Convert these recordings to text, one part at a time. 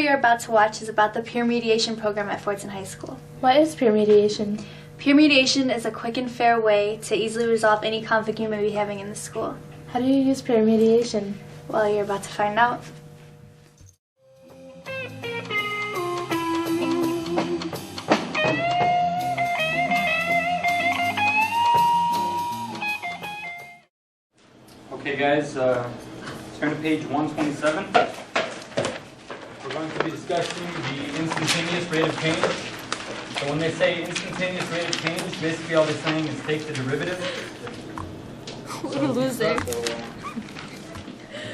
you're about to watch is about the peer mediation program at Fordson High School. What is peer mediation? Peer mediation is a quick and fair way to easily resolve any conflict you may be having in the school. How do you use peer mediation? Well, you're about to find out. Okay guys, turn to page 127. We're going to be discussing the instantaneous rate of change. So when they say instantaneous rate of change, basically all they're saying is take the derivative. What a loser.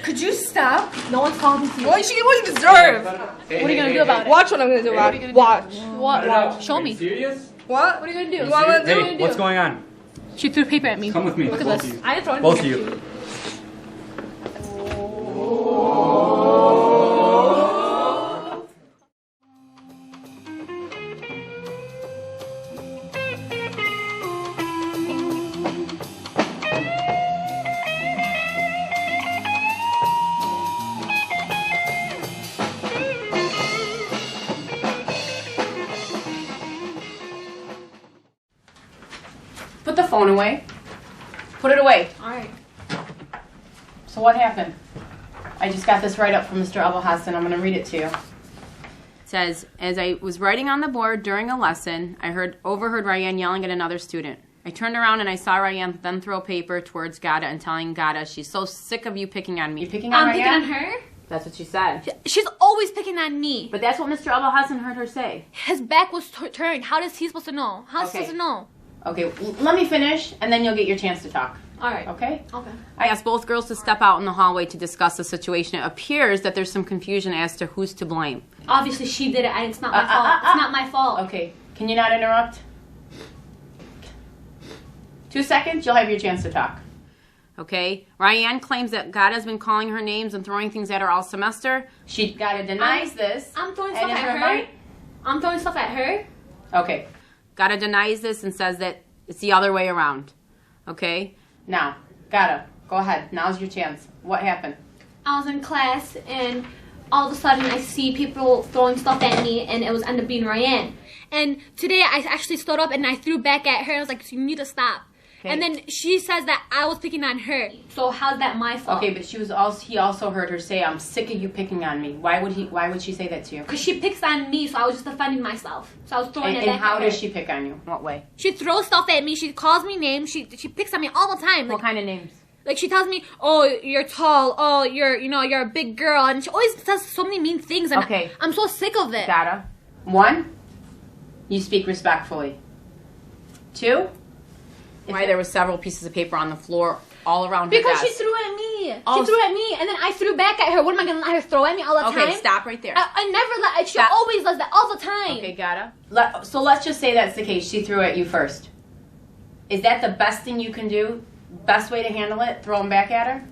Could you stop? No one's talking to you. Well, you should get what you deserve. What are you going to do about it? Watch what I'm going to do about it. Watch. What? Show me. Serious? What? What are you going to do? What am I Hey, going to do? what's going on? She threw paper at me. Come with me. Look at both this. of you. I didn't throw anything Both at of you. you. Put the phone away. Put it away. Alright. So what happened? I just got this write-up from Mr. Abelhassan. I'm going to read it to you. It says, as I was writing on the board during a lesson, I overheard Ryan yelling at another student. I turned around and I saw Ryan then throw paper towards Gada and telling Gada, she's so sick of you picking on me. You picking on I'm Ryan? picking on her? That's what she said. She's always picking on me. But that's what Mr. Abelhassan heard her say. His back was turned. How is he supposed to know? How's he Okay. supposed to know? Okay, let me finish and then you'll get your chance to talk. Alright. Okay? Okay. I asked both girls to step out in the hallway to discuss the situation. It appears that there's some confusion as to who's to blame. Obviously she did it and it's not my fault. It's not my fault. Okay, can you not interrupt? 2 seconds, you'll have your chance to talk. Okay, Ryan claims that God has been calling her names and throwing things at her all semester. Gada denies this. I'm throwing and stuff in at her. mind- I'm throwing stuff at her. Okay, Gada denies this and says that it's the other way around. Okay, now, Gada, go ahead. Now's your chance. What happened? I was in class and all of a sudden I see people throwing stuff at me and it was ended up being Ryan. And today I actually stood up and I threw back at her. I was like, you need to stop. Okay. And then she says that I was picking on her. So how's that my fault? Okay, but he also heard her say, I'm sick of you picking on me. Why would she say that to you? Because she picks on me, so I was just defending myself. So I was throwing it And back how at her. does she pick on you? What way? She throws stuff at me. She calls me names. She picks on me all the time. What kind of names? Like she tells me, "Oh, you're tall. Oh, you're a big girl," and she always says so many mean things. And Okay. I'm so sick of it. Gada. 1, you speak respectfully. 2, why there were several pieces of paper on the floor all around her Because desk. she threw at me. Oh, She threw at me, and then I threw back at her. What am I gonna let her throw at me all the time? Okay, stop right there. I never let. She Stop. always does that all the time. Okay, Gada. So let's just say that's the case. She threw at you first. Is that the best thing you can do? Best way to handle it? Throw them back at her?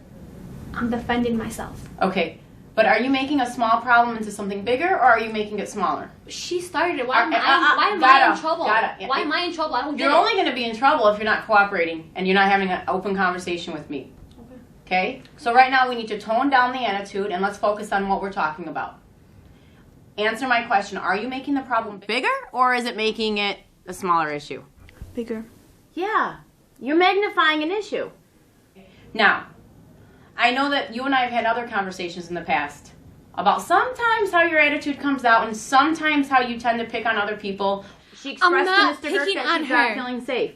I'm defending myself. Okay. But are you making a small problem into something bigger, or are you making it smaller? She started it. Why am I Gada, in trouble? Gada. Why am I in trouble? I don't get You're it. only going to be in trouble if you're not cooperating and you're not having an open conversation with me. Okay? So right now we need to tone down the attitude and let's focus on what we're talking about. Answer my question. Are you making the problem bigger or is it making it a smaller issue? Bigger. Yeah. You're magnifying an issue. Now, I know that you and I have had other conversations in the past about sometimes how your attitude comes out and sometimes how you tend to pick on other people. She expressed not to Mr. Girk picking that on she's not her. feeling safe.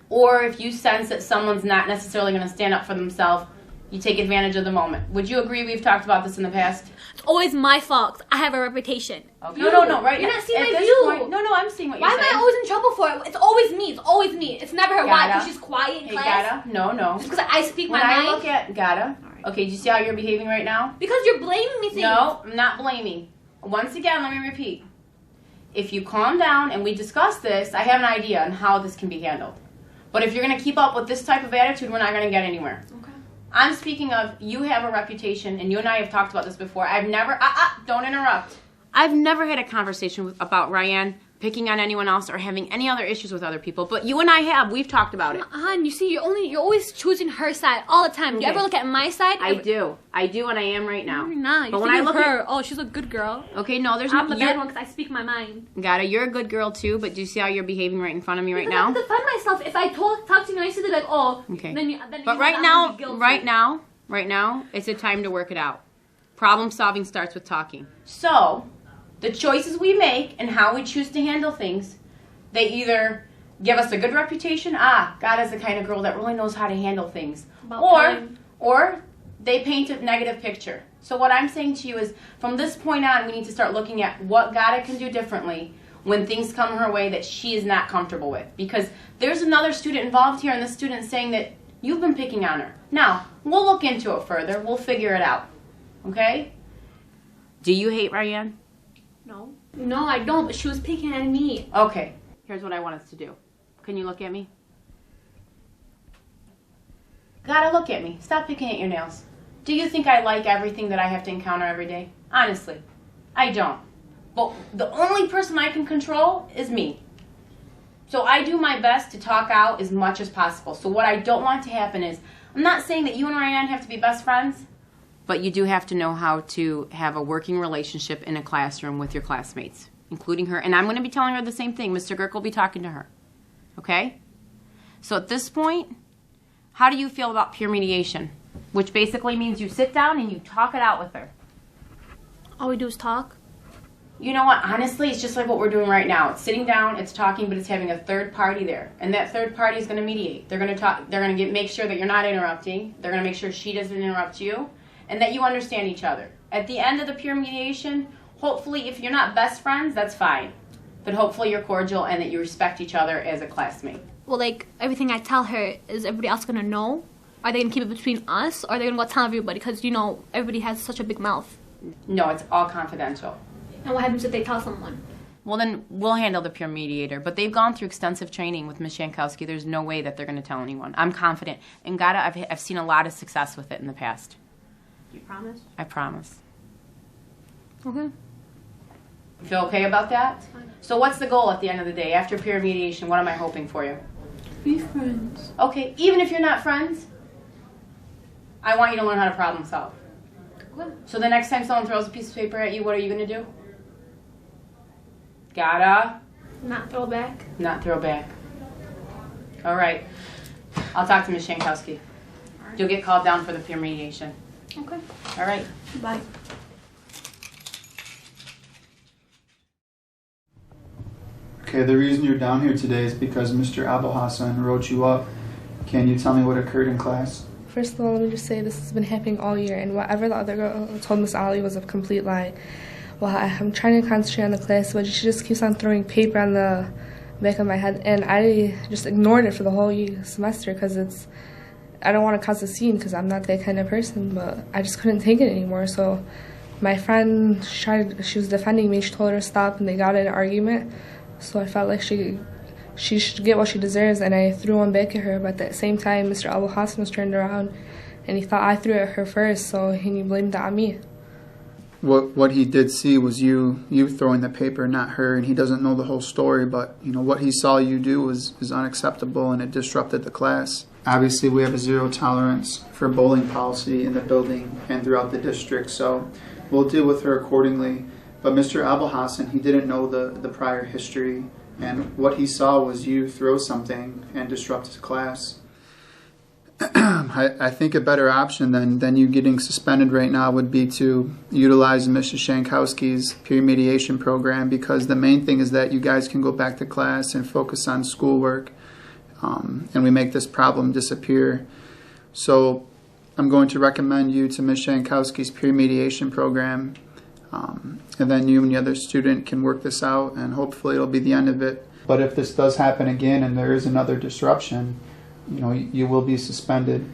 Or if you sense that someone's not necessarily going to stand up for themselves, you take advantage of the moment. Would you agree we've talked about this in the past? It's always my fault. I have a reputation. Okay. No, right You're now. not seeing At my this view. point- no, I'm seeing what Why you're am saying. I always in trouble for it? It's always me. It's always me. It's never her. Why? Gada. Because she's quiet in Hey, class. Gada, no. Just because I speak When my I mind. look at Gada, okay, do you see how you're behaving right now? Because you're blaming me things. No, I'm not blaming. Once again, let me repeat. If you calm down and we discuss this, I have an idea on how this can be handled. But if you're going to keep up with this type of attitude, we're not going to get anywhere. Okay. I'm speaking of, you have a reputation, and you and I have talked about this before. I've never, don't interrupt. I've never had a conversation about Ryan picking on anyone else or having any other issues with other people, but you and I have. We've talked about it. You see, you're always choosing her side all the time. Okay. You ever look at my side? I do, and I am right now. No, you're not. But You're when I look her, at, oh, she's a good girl. okay, no, there's I'm no. the bad one because I speak my mind. Gata, you're a good girl too, but do you see how you're behaving right in front of me right Because I now? have to defend myself. If I talk to you nicely, they're like, oh, Okay. then But right now, it's a time to work it out. Problem solving starts with talking. So, the choices we make and how we choose to handle things, they either give us a good reputation, Gata's the kind of girl that really knows how to handle things, or they paint a negative picture. So what I'm saying to you is, from this point on, we need to start looking at what Gata can do differently when things come her way that she is not comfortable with. Because there's another student involved here, and the student's saying that you've been picking on her. Now, we'll look into it further. We'll figure it out. Okay? Do you hate Ryan? No. No, I don't, but she was picking at me. Okay. Here's what I want us to do. Can you look at me? Gotta look at me. Stop picking at your nails. Do you think I like everything that I have to encounter every day? Honestly, I don't. But the only person I can control is me. So I do my best to talk out as much as possible. So what I don't want to happen is, I'm not saying that you and Ryan have to be best friends, but you do have to know how to have a working relationship in a classroom with your classmates, including her. And I'm going to be telling her the same thing. Mr. Girk will be talking to her. Okay? So at this point, how do you feel about peer mediation? Which basically means you sit down and you talk it out with her. All we do is talk. You know what? Honestly, it's just like what we're doing right now. It's sitting down, it's talking, but it's having a third party there. And that third party is going to mediate. They're going to talk. They're going to make sure that you're not interrupting. They're going to make sure she doesn't interrupt you, and that you understand each other. At the end of the peer mediation, hopefully, if you're not best friends, that's fine. But hopefully you're cordial and that you respect each other as a classmate. Well, like, everything I tell her, is everybody else going to know? Are they going to keep it between us, or are they going to go tell everybody? Because, you know, everybody has such a big mouth. No, it's all confidential. And what happens if they tell someone? Well, then we'll handle the peer mediator. But they've gone through extensive training with Ms. Shankowski. There's no way that they're going to tell anyone. I'm confident. And Gata, I've seen a lot of success with it in the past. You promise? I promise. Okay. You feel okay about that? So what's the goal at the end of the day? After peer mediation, what am I hoping for you? Be friends. Okay, even if you're not friends, I want you to learn how to problem solve. Okay. So the next time someone throws a piece of paper at you, what are you going to do? Gotta Not throw back. not throw back. All right. I'll talk to Ms. Shankowski. You'll get called down for the peer mediation. Okay. All right. Bye. Okay, the reason you're down here today is because Mr. Abul Hassan wrote you up. Can you tell me what occurred in class? First of all, let me just say this has been happening all year, and whatever the other girl told Miss Ali was a complete lie. Well, I'm trying to concentrate on the class, but she just keeps on throwing paper on the back of my head, and I just ignored it for the whole semester because I don't want to cause a scene because I'm not that kind of person, but I just couldn't take it anymore. So my friend, she was defending me. She told her to stop, and they got in an argument. So I felt like she should get what she deserves, and I threw one back at her. But at the same time, Mr. Abul Hassan was turned around, and he thought I threw it at her first, so he blamed that on me. What he did see was you throwing the paper, not her, and he doesn't know the whole story, but you know what he saw you do is unacceptable, and it disrupted the class. Obviously, we have a zero tolerance for bullying policy in the building and throughout the district, so we'll deal with her accordingly. But Mr. Abul Hassan, he didn't know the prior history, and what he saw was you throw something and disrupt his class. I think a better option than you getting suspended right now would be to utilize Mrs. Shankowski's peer mediation program, because the main thing is that you guys can go back to class and focus on schoolwork, and we make this problem disappear. So I'm going to recommend you to Ms. Shankowski's peer mediation program, and then you and the other student can work this out, and hopefully it'll be the end of it. But if this does happen again and there is another disruption, you know, you will be suspended.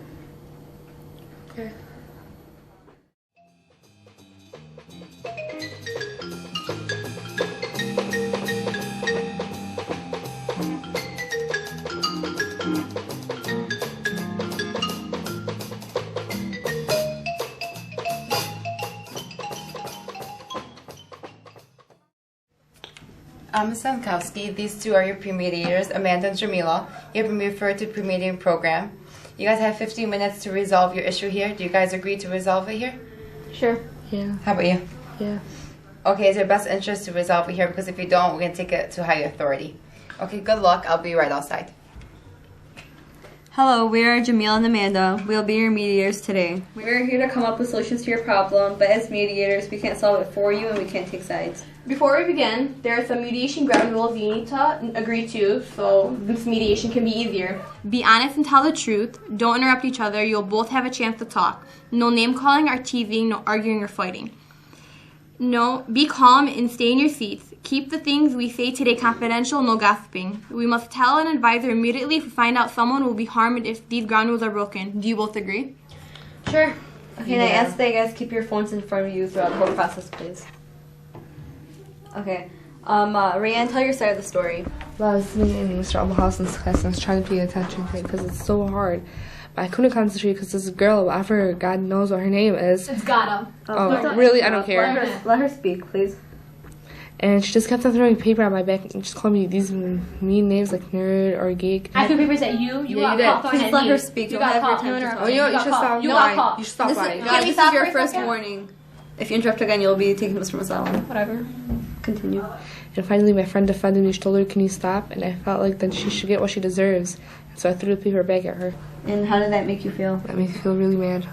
Okay. Ms. Sankowski, these two are your pre-mediators, Amanda and Jamila. You have been referred to pre-mediating program. You guys have 15 minutes to resolve your issue here. Do you guys agree to resolve it here? Sure. Yeah. How about you? Yeah. Okay, it's your best interest to resolve it here because if you don't, we're going to take it to higher authority. Okay, good luck. I'll be right outside. Hello, we are Jamil and Amanda. We'll be your mediators today. We are here to come up with solutions to your problem, but as mediators, we can't solve it for you and we can't take sides. Before we begin, there are some mediation ground rules you need to agree to so this mediation can be easier. Be honest and tell the truth. Don't interrupt each other. You'll both have a chance to talk. No name calling or teasing, no arguing or fighting. No, be calm and stay in your seats. Keep the things we say today confidential, no gossiping. We must tell an advisor immediately if we find out someone will be harmed if these ground rules are broken. Do you both agree? Sure. Okay, and I ask that you guys keep your phones in front of you throughout the whole process, please. Okay. Rayanne, tell your side of the story. Well, I was sitting in Mr. Abelhausen's class and I was trying to pay attention to it because it's so hard. But I couldn't concentrate because this girl, whatever God knows what her name is. It's Gata. Oh, really? I don't care. Let her speak, please. And she just kept on throwing paper on my back and just called me these mean names like nerd or geek. I threw papers at you. You got caught throwing at me. Let her speak. You Don't got have caught. your time to talk. Oh, you should stop lying. You should stop lying. This is your first warning. If you interrupt again, you'll be taken to Mr. Masawa. Whatever. Continue. And finally, my friend defended me. She told her, "Can you stop?" And I felt like then she should get what she deserves. So I threw the paper back at her. And how did that make you feel? That made me feel really mad.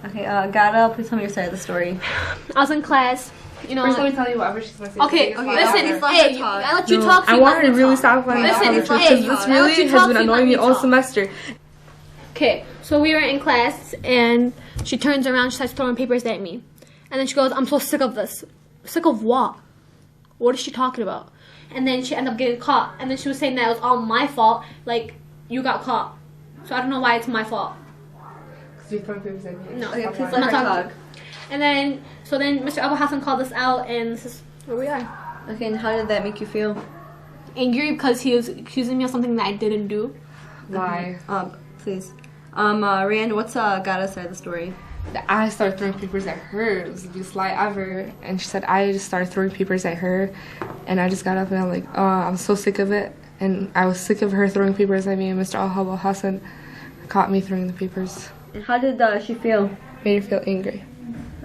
Okay, Gata, please tell me your side of the story. I was in class. You know. First, let me tell you whatever she's gonna say. Okay. Listen. Hey, I let you talk. I want her to really stop lying. Listen. Because this really has been annoying me all semester. Okay, so we were in class, and she turns around, she starts throwing papers at me. And then she goes, I'm so sick of this. Sick of what? What is she talking about? And then she ended up getting caught. And then she was saying that it was all my fault, like, you got caught. So I don't know why it's my fault. Because you're throwing papers at me. No. Okay, please I'm let not her talking. talk. And then, so then Mr. Abel Hassan called us out, and this is where we are. Okay, and how did that make you feel? Angry because he was accusing me of something that I didn't do. Why? Please. Rand, what's Gata's side of the story? I started throwing papers at her. It was the biggest lie ever. And she said I just started throwing papers at her. And I just got up and I'm like, oh, I'm so sick of it. And I was sick of her throwing papers at me. And Mr. Al Hassan caught me throwing the papers. And how did she feel? Made her feel angry.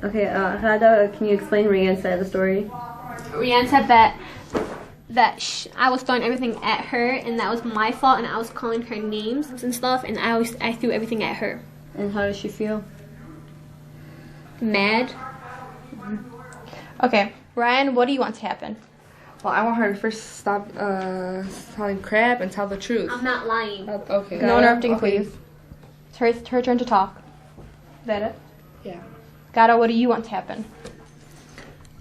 Okay, Hada, can you explain Rand's side of the story? Rianne said that I was throwing everything at her, and that was my fault, and I was calling her names and stuff, and I threw everything at her. And how did she feel? Mad. Okay, Ryan, what do you want to happen? Well, I want her to first stop telling crap and tell the truth. I'm not lying. Okay. No interrupting, okay. please. It's her turn to talk. Is that it? Yeah. Gata, what do you want to happen?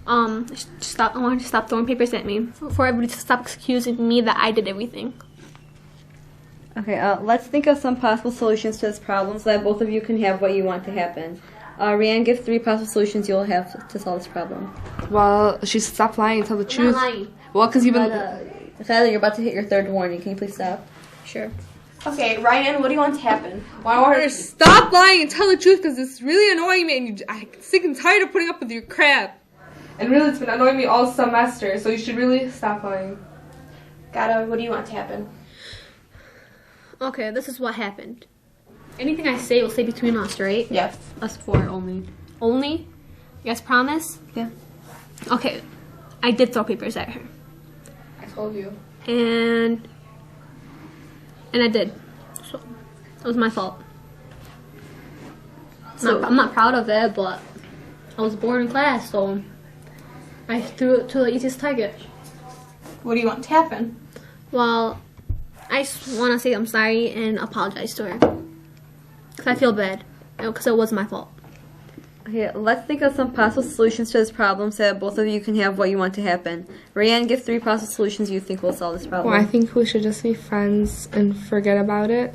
I want her to stop throwing papers at me. For everybody to stop accusing me that I did everything. Okay, let's think of some possible solutions to this problem so that both of you can have what you want to happen. Rianne, give 3 possible solutions you'll have to solve this problem. Well, she should stop lying and tell the truth. I'm not lying. Well, because you've been... Tyler, you're about to hit your 3rd warning. Can you please stop? Sure. Okay, Ryan, what do you want to happen? Well, I want her to stop lying and tell the truth because it's really annoying me and I'm sick and tired of putting up with your crap. And really, it's been annoying me all semester, so you should really stop lying. Gata, what do you want to happen? Okay, this is what happened. Anything I say will stay between us, right? Yes. Us 4 only. Only? You guys promise? Yeah. Okay. I did throw papers at her. I told you. And I did. So it was my fault. I'm not proud of it, but I was bored in class, so I threw it to the easiest target. What do you want to happen? Well, I just want to say I'm sorry and apologize to her. Because I feel bad. Because it was my fault. Okay, let's think of some possible solutions to this problem so that both of you can have what you want to happen. Rayanne, give 3 possible solutions you think will solve this problem. Well, I think we should just be friends and forget about it.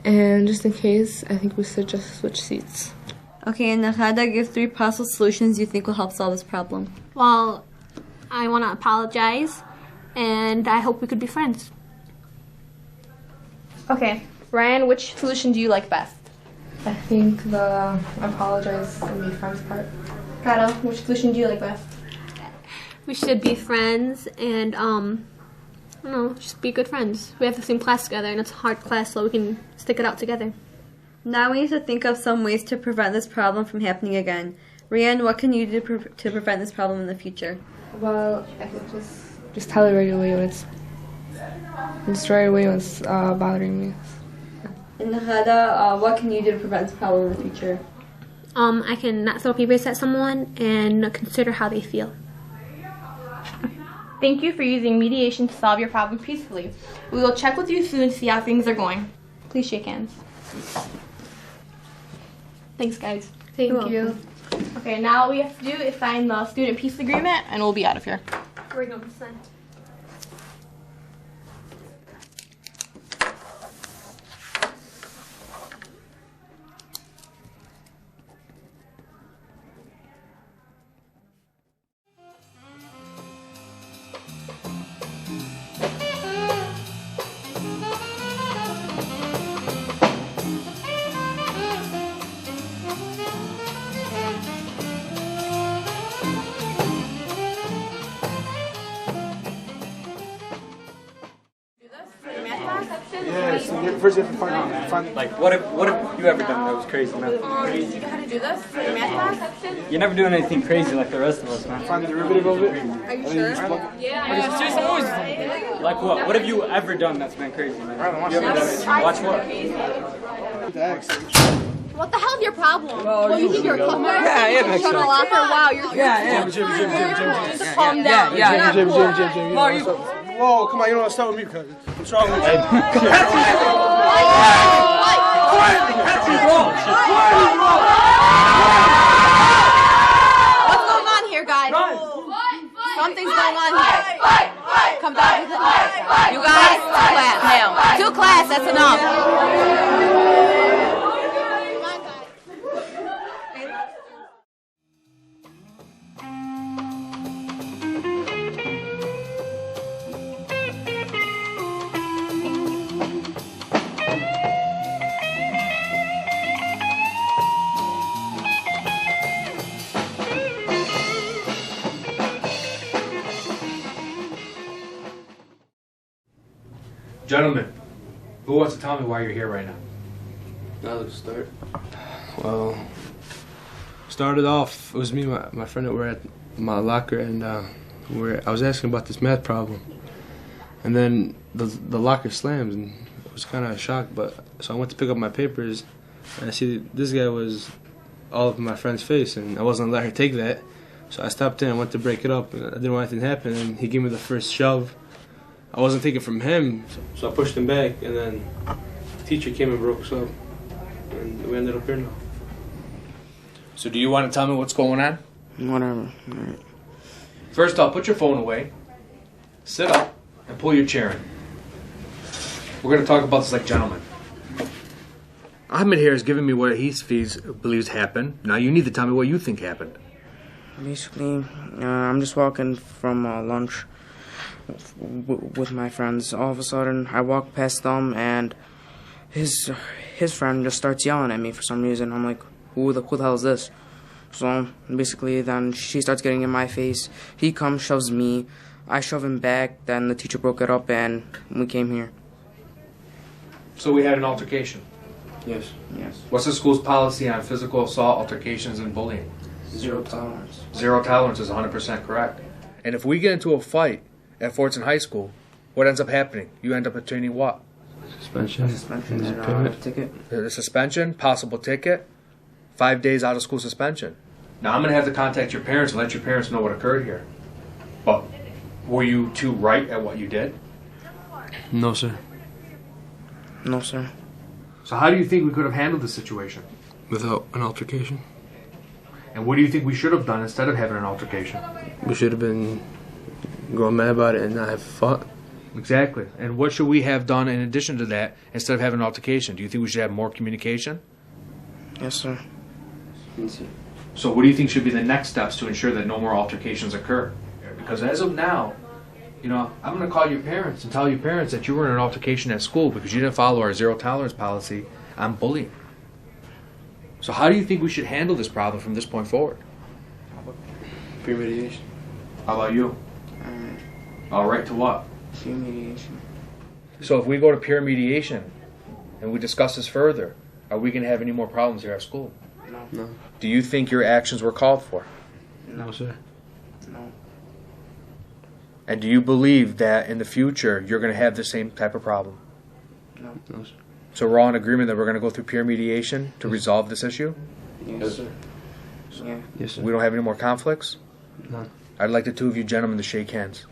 And just in case, I think we should just switch seats. Okay, and Nahada, give 3 possible solutions you think will help solve this problem. Well, I want to apologize, and I hope we could be friends. Okay, Ryan, which solution do you like best? I think the apologize and be friends part. Gata, which solution do you like best? We should be friends and, I don't know, just be good friends. We have the same class together, and it's a hard class, so we can stick it out together. Now we need to think of some ways to prevent this problem from happening again. Rianne, what can you do to prevent this problem in the future? Well, I could just tell her right away when it's bothering me. And Hada, what can you do to prevent this problem in the future? I can not throw papers at someone and consider how they feel. Thank you for using mediation to solve your problem peacefully. We will check with you soon to see how things are going. Please shake hands. Thanks, guys. Thank you. Okay, now all we have to do is sign the student peace agreement, and we'll be out of here. We're going to sign. First, you have to find like what have you ever done that was crazy, man? Do you know how to do this for your math class? You're never doing anything crazy like the rest of us, man. Find the derivative of it. Are you sure? Yeah. Seriously, always like what? What have you ever done that's been crazy, man? You ever done it? Watch what? What the hell's your problem? Well, you think you're a club member? Yeah, I am actually. Wow, you're Jim. just calm down. Jim. Whoa, come on, you don't want to start with me because what's wrong with you? What's going on here, guys? Something's going on here. Come back to the class. You guys, to class, that's enough. Gentlemen, who wants to tell me why you're here right now? Now let's start. Well, started off, it was me and my friend that were at my locker, and I was asking about this math problem. And then the locker slammed, and I was kind of shocked, so I went to pick up my papers, and I see this guy was all up in my friend's face, and I wasn't gonna let her take that. So I stopped in, I went to break it up, and I didn't want anything to happen, and he gave me the first shove. I wasn't taking it from him, so I pushed him back, and then the teacher came and broke us up, and we ended up here now. So do you want to tell me what's going on? Whatever. All right. First off, put your phone away, sit up, and pull your chair in. We're going to talk about this like gentlemen. Ahmed here is giving me what he believes happened. Now you need to tell me what you think happened. Basically, I'm just walking from lunch with my friends. All of a sudden, I walk past them, and his friend just starts yelling at me for some reason. I'm like, who the hell is this? So basically, then she starts getting in my face. He comes, shoves me. I shove him back. Then the teacher broke it up, and we came here. So we had an altercation? Yes. Yes. What's the school's policy on physical assault, altercations, and bullying? 0 tolerance. 0 tolerance is 100% correct. And if we get into a fight at Fordson High School, what ends up happening? You end up attaining what? Suspension. Suspension and a ticket. A suspension, possible ticket, 5 days out of school suspension. Now I'm going to have to contact your parents and let your parents know what occurred here. But were you two right at what you did? No, sir. No, sir. So how do you think we could have handled the situation? Without an altercation. And what do you think we should have done instead of having an altercation? We should have been going mad about it and not have fought. Exactly. And what should we have done in addition to that instead of having an altercation? Do you think we should have more communication? Yes, sir. Yes, sir. So what do you think should be the next steps to ensure that no more altercations occur? Because as of now, you know, I'm going to call your parents and tell your parents that you were in an altercation at school because you didn't follow our 0 tolerance policy on bullying. So how do you think we should handle this problem from this point forward? Pre-mediation. How about you? All right to what? Peer mediation. So if we go to peer mediation and we discuss this further, are we going to have any more problems here at school? No. Do you think your actions were called for? No, sir. No. And do you believe that in the future you're going to have the same type of problem? No. No, sir. So we're all in agreement that we're going to go through peer mediation to resolve this issue? Yes, sir. Yeah. Yes, sir. We don't have any more conflicts? None. I'd like the two of you gentlemen to shake hands.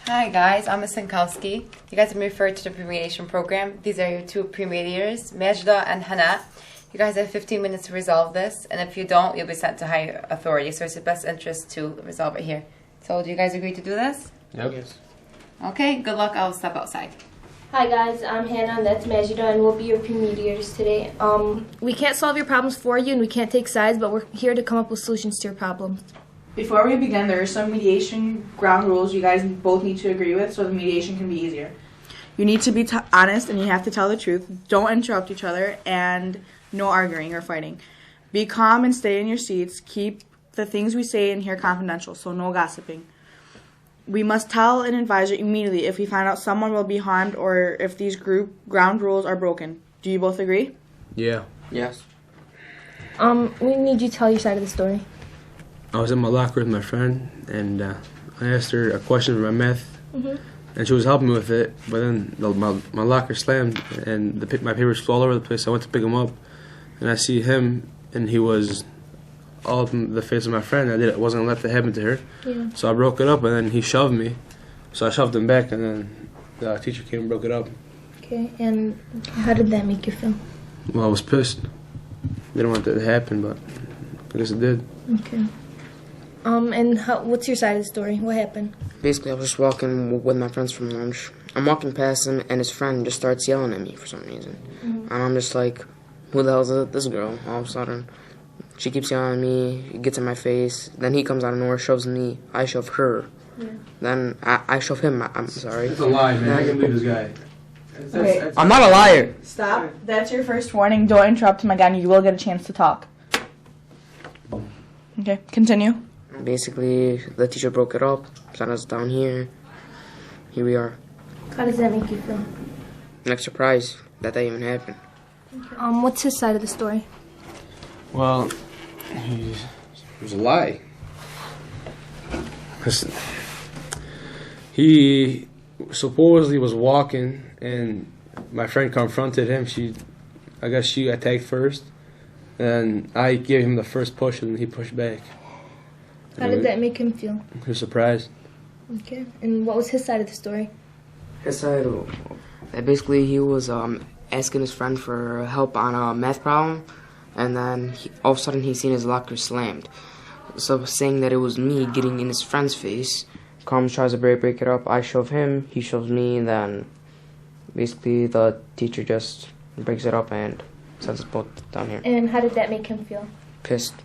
Hi guys, I'm Ms. Sinkowski. You guys have been referred to the pre-mediation program. These are your two pre-mediators, Majda and Hana. You guys have 15 minutes to resolve this, and if you don't, you'll be sent to higher authority. So it's your best interest to resolve it here. So do you guys agree to do this? Yep. Yes. Okay, good luck. I'll step outside. Hi guys, I'm Hannah and that's Majida and we'll be your pre-mediators today. We can't solve your problems for you and we can't take sides, but we're here to come up with solutions to your problems. Before we begin, there are some mediation ground rules you guys both need to agree with so the mediation can be easier. You need to be honest and you have to tell the truth. Don't interrupt each other and no arguing or fighting. Be calm and stay in your seats. Keep the things we say in here confidential, so no gossiping. We must tell an advisor immediately if we find out someone will be harmed or if these group ground rules are broken. Do you both agree? Yeah. Yes. We need you to tell your side of the story. I was in my locker with my friend, and I asked her a question for my math, and she was helping me with it. But then my locker slammed, and my papers flew all over the place. I went to pick them up, and I see him, and he was all up in the face of my friend. I wasn't gonna let that happen to her, so I broke it up, and then he shoved me, so I shoved him back, and then the teacher came and broke it up. Okay, and how did that make you feel? Well, I was pissed. Didn't want that to happen, but I guess it did. Okay. And what's your side of the story? What happened? Basically, I was just walking with my friends from lunch. I'm walking past him, and his friend just starts yelling at me for some reason. And I'm just like, who the hell is this girl? All of a sudden, she keeps yelling at me, gets in my face. Then he comes out of nowhere, shoves me. I shove her. Then I shove him. I'm sorry. It's a lie, man. I can believe this guy. Okay. I'm not a liar. Stop. That's your first warning. Don't interrupt him again. You will get a chance to talk. Okay, continue. Basically, the teacher broke it up, sent us down here. Here we are. How does that make you feel? Next surprise that even happened. What's his side of the story? Well, it was a lie. He supposedly was walking, and my friend confronted him. I guess she attacked first, and I gave him the first push, and he pushed back. How did that make him feel? He was surprised. Okay, and what was his side of the story? His side, basically, he was asking his friend for help on a math problem, and then all of a sudden he seen his locker slammed. So saying that it was me getting in his friend's face, comes, tries to break it up. I shove him, he shoves me, and then basically the teacher just breaks it up and sends us both down here. And how did that make him feel? Pissed.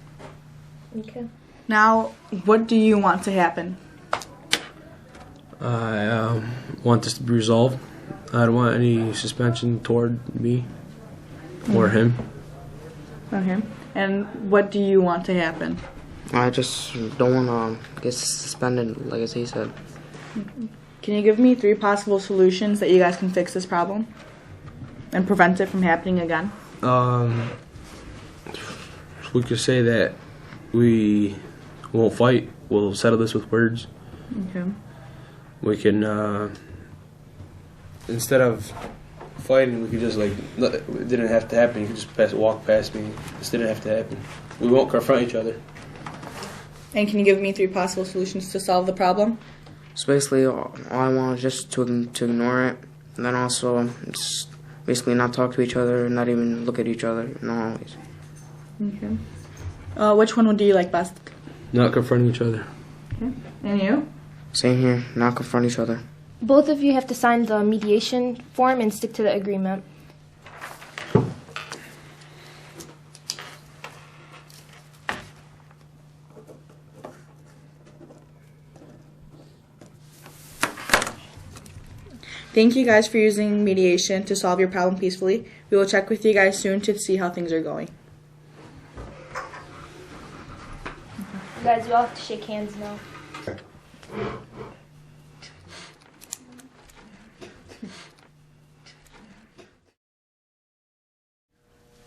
Okay. Now, what do you want to happen? I want this to be resolved. I don't want any suspension toward me or him. Okay. And what do you want to happen? I just don't want to get suspended, like as he said. Can you give me 3 possible solutions that you guys can fix this problem and prevent it from happening again? We could say that we won't fight. We'll settle this with words. Okay. We can, instead of fighting, we could just it didn't have to happen. You could just walk past me. This didn't have to happen. We won't confront each other. And can you give me 3 possible solutions to solve the problem? So basically, all I want is just to ignore it, and then also just basically not talk to each other, not even look at each other, not always. Okay. Which one would you like best? Not confronting each other. Okay. And you? Same here, not confront each other. Both of you have to sign the mediation form and stick to the agreement. Thank you guys for using mediation to solve your problem peacefully. We will check with you guys soon to see how things are going. You guys, you all have to shake hands now.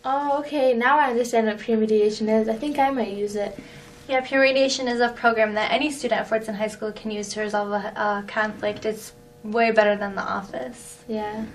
Oh, okay. Now I understand what peer mediation is. I think I might use it. Yeah, peer mediation is a program that any student at Fordson High School can use to resolve a conflict. It's way better than the office. Yeah.